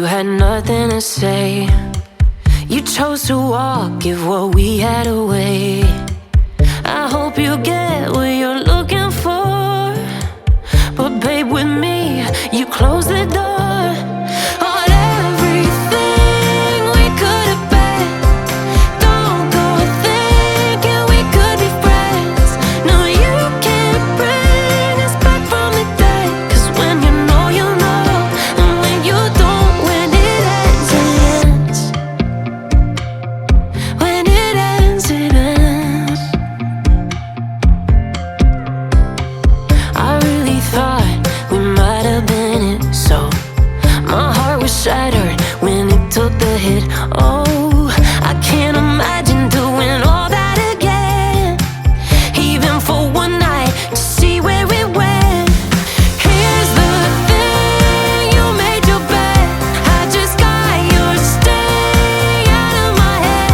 you had nothing to say. You chose to walk, give what we had away. I hope you get what you're looking for, but babe, with me, you close the door on everything we could have been. Don't go thinking we could be friends. No, you can't bring us back from the dead. 'Cause when you know, you know. And when you don't, when it ends, it ends. When it ends, it ends. I really thought we might have been it, so my heart was shattered when it took the hit. Oh, I can't imagine doing all that again, even for one night, to see where it went. Here's the thing, you made your bed, I just got your stay out of my head.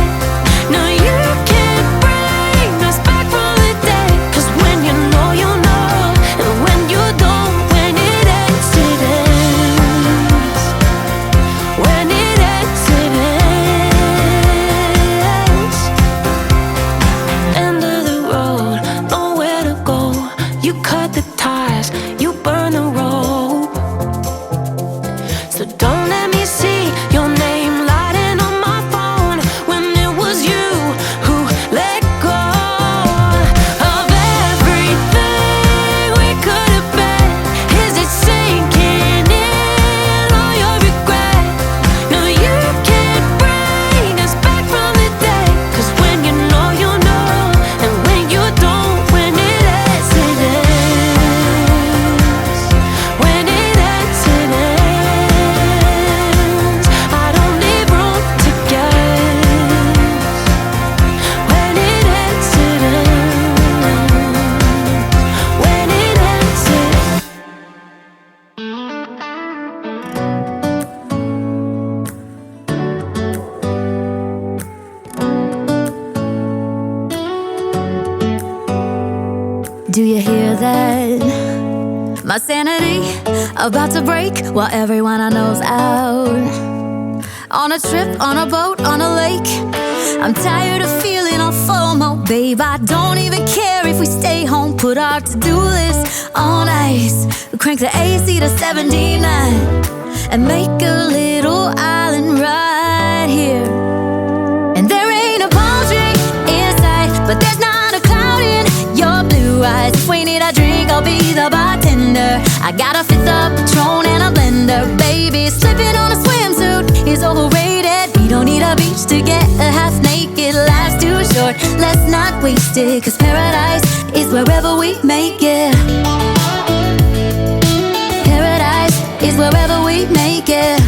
No, you can't bring us back from the dead. 'Cause when you know, you know. And when you don't, when it ends, it ends. When it ends, it ends. End of the road, nowhere to go. You cut the ties, you burn the rope. So don't let me see your name lighting on my phone when it was you who let go of everything we could have been. Is it sinking in, all your regret? No, you can't bring us back from the dead. 'Cause when you know, you know. And when you don't, when it ends, it ends. When it ends, it ends. I don't leave room to guess. When it ends, it ends. When it ends, it ends. Do you hear that? My sanity about to break while everyone I know's out. On a trip, on a boat, on a lake. I'm tired of feeling all FOMO, babe. I don't even care if we stay home. Put our to-do list on ice. We crank the AC to 79 and make a little island right here. And there ain't a palm tree in sight, but there's not a cloud in your blue eyes. If we need a drink, I'll be the bartender. I got a fifth of Patron and a blender. Baby, slipping on a swimsuit is overrated. We don't need a beach to get a half naked. Life's too short, let's not waste it. 'Cause paradise is wherever we make it. Paradise is wherever we make it.